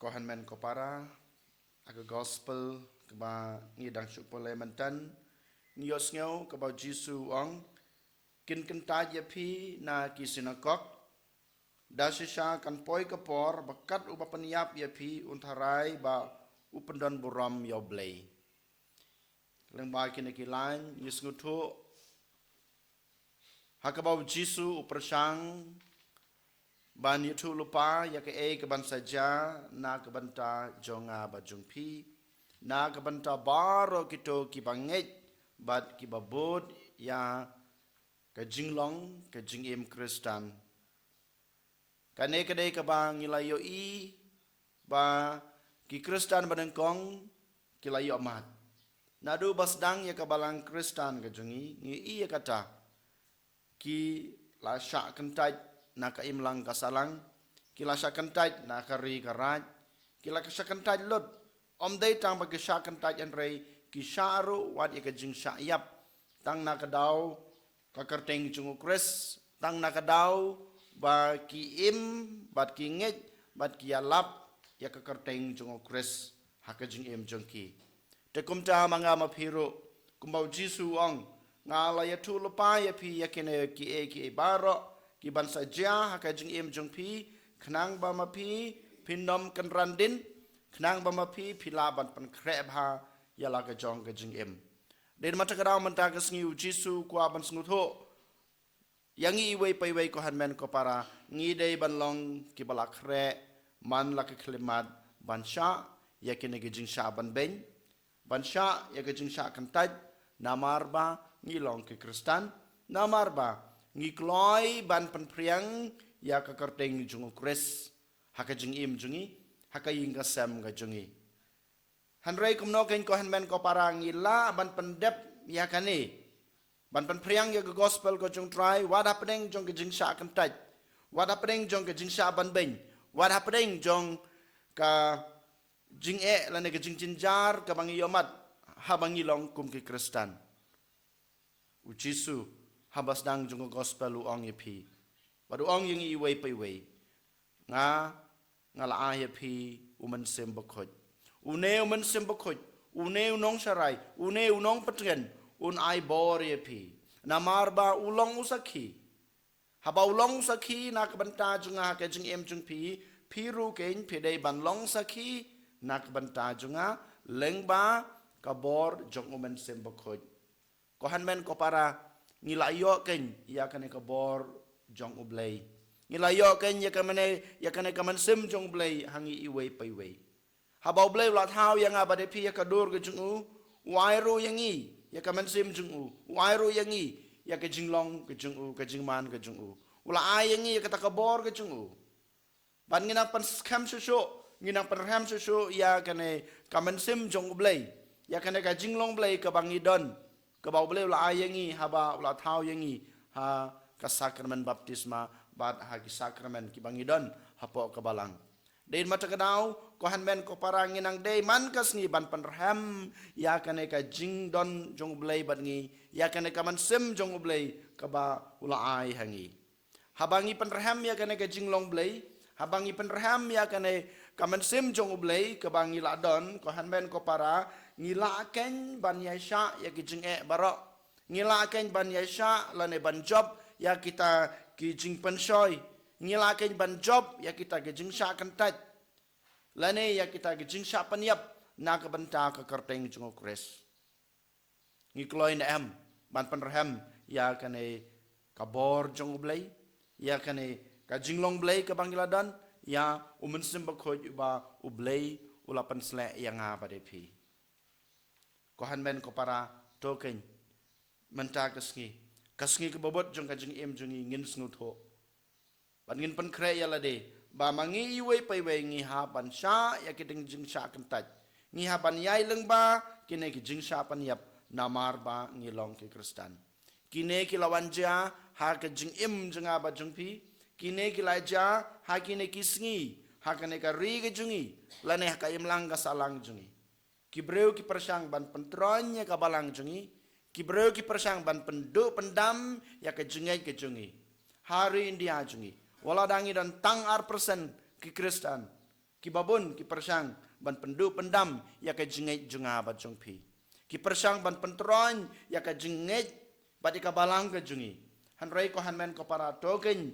kohan men ko para aga gospel kaba ngidang supole mantan ngiyos ngau kaba Jisu ong kin kenta yapi na ki sinagog dasisha kan poi kapor bakat upa paniap yapi untarai ba upendon buram yoblei leng ba kini kilan yus ngutu hakaba Jisu uprasang ban itu lupa ya ke keban saja na kebanta jonga bajungpi na kebanta baro kito kibanget bat kibabud ya ke jinglong ke jingim Kristan kane kedai kebang ilayo i ba ki Kristan badengkong kilayo amat nadu basdang ya kebalang Kristan ke jungi ngi iya kata ki la syak kentaj na kaimlang kasalang kila syakentaj na kari karaj kila syakentaj lot om dei tang bagi syakentaj en rei ki syaru wat ya kajing syayap tang na kadau kakerteng jungu kres tang na kadau ba ki im bat ki nget bat ki alap ya kakerteng jungu kres hakajing im jengki te kumta manga maphiru kumbau Jisu ong ngala ya tu lepa ya pi ya kene ki baro ki bansa ja hakajing im jong pi khnang ba ma pi pinom kan randin khnang ba ma pi pilaban pan kreb ha yala ka jong ka jing im den mata kadau manta ka sngiu Jisu kwa ban snutho yangi iwe pai wei ko hanmen ko para ngi dei ban long ki bala kre man la ka klimat ban sha ya kene ka jing sha ban ben ban sha ya ka jing sha kan taj namar ba ngi long ki Kristan namar ba ngi kloi ban penpriang ya kakerteng jungu kres hakajing im jungi hakaying kasam ga jungi hanrei kumno ken ko hanmen ko parang ila ban pendep ya kane ban penpriang ya gospel ko jung try what happening jong jing sha kan taj what happening jong jing sha ban ben what happening jong ka jing lane ka jing jinjar ka bangi yomat habangi long kum ki Kristan Jisu habas dang jung gospel lu ong yepi badu ong yung iway pa iway nga la yepi uman sembakot une uman sembakot une unong sarai une unong patren un ai bor yepi namar ba ulong usaki haba ulong usaki na kabanta junga ka jing em jung pi piru ken pidai ban long saki na kabanta junga lengba kabor jong uman sembakot ko hanmen ko para ngilayo ken ya kane ka bor jong ublay ngilayo ken ya kane kaman sim jong ublay hangi iwe paiwe haba ublay lat haw yang abade pi ya kadur ke jungu wairu yangi ya kaman sim jungu wairu yangi ya ke jinglong ke jungu ke jingman ke jungu ula ay yangi ya kata ka bor ke jungu ban ngina pan skam susu ngina pan ram susu ya kane kaman sim jong ublay ya kane ka jinglong blay ka bangidon kabau beliau la ayangi haba la tau yangi ha ka sakramen baptisma bad ha ki sakramen ki bangidon hapo kabalang dein mata kadau ko hanmen ko parangin ang day man kas ni ban panraham ya kane ka jingdon jong blay bad ngi ya kane ka man sim jong blay kaba ula ay hangi habangi panraham ya kane ka jinglong blay habangi panraham ya kane ka man sim jong blay kabangi la don ko hanmen ko para ngilaken ban yasha ya kijing barok ngilaken ban yasha lane ban job ya kita kijing pensoy ngilaken ban job ya kita kijing sha kantat lane ya kita kijing sha paniap na ka banta ka kerteng jungo kres ngikloin em ban penraham ya kane kabor jong blay ya kane ka jinglong blay ka bangiladan ya umensim bakhoj ba ublay ulapan sle yang apa depi kohan men ko para token menta kasngi ke bobot jong ka jing em jungi ngin snutho ban ngin pan kre ya lade ba mangi iwe pai we ngi ha ban sha ya ke ding jing sha kan taj ngi ha ban yai leng ba kine ki jing sha pan yap namar ba ngi long ki Kristan kine ki lawan ja ha ka jing em junga ba jung pi kine ki la ja ha kine ki sngi ha kane ka ri ke jungi lane ka im lang ka salang jungi Kibreu ki persang ban pentronya ka balang jungi kibreu ki persang ban penduk pendam ya ke jungi hari India jungi wala dangi dan tang ar persen ki Kristan ki babun ki persang ban pendu pendam ya ka jingai junga bat jong pi ki persang ban pentron ya ka jingai bat ka balang ka jungi han rei ko han men ko para token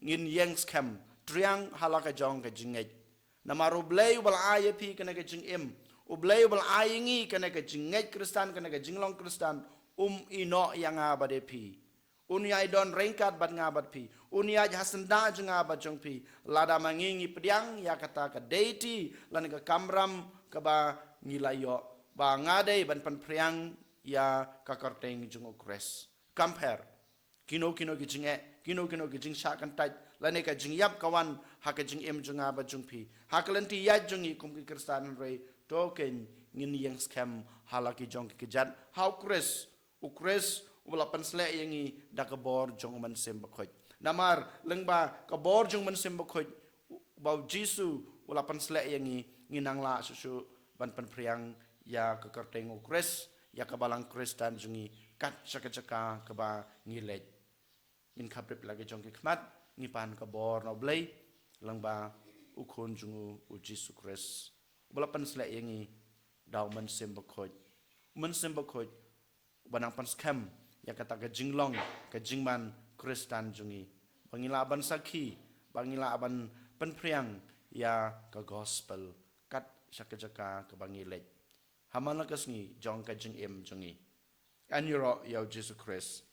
ngin yang scam triang halaka jong ka jingai namaru blay bal aye pi kana ka jing im ublay bal aye ngi kana ka jingai kristan kana ka jinglong kristan ino yang abade pi unyai don rengkat bat ngabat pi unyai hasenda jenga bat jong pi lada mangingi pediang ya kata ka deity lan ka kamram ka ba ngilayo ba ngade ban pan priang ya ka karteng jung okres compare kino ki jing syakan tait lan ka jing yap kawan ha ka jing em jenga bat jong pi ha kalenti ya jungi kum ki kristan rei token ngin yang scam halaki jong ki jat how ukres walapan selek yangi da kabor jong man sem bakhoj namar lengba kabor jong man sem bakhoj bau jisu walapan selek yangi nginang la susu ban pan priang ya ke kerteng ukres ya kabalang kristan jungi kat caka ke ba ngilet min khaprip lagi jong ki khmat ngipan kabor no blai lengba ukon jungu u jisu kres walapan selek yangi dau man sem bakhoj banang pan scam ya kata ke jinglong ke jingman kristan jungi bangila aban sakhi bangila aban penpriang ya ke gospel kat syakajaka ke bangilet hamana kasni jong ke jing em jungi aniro ya Jesus Christ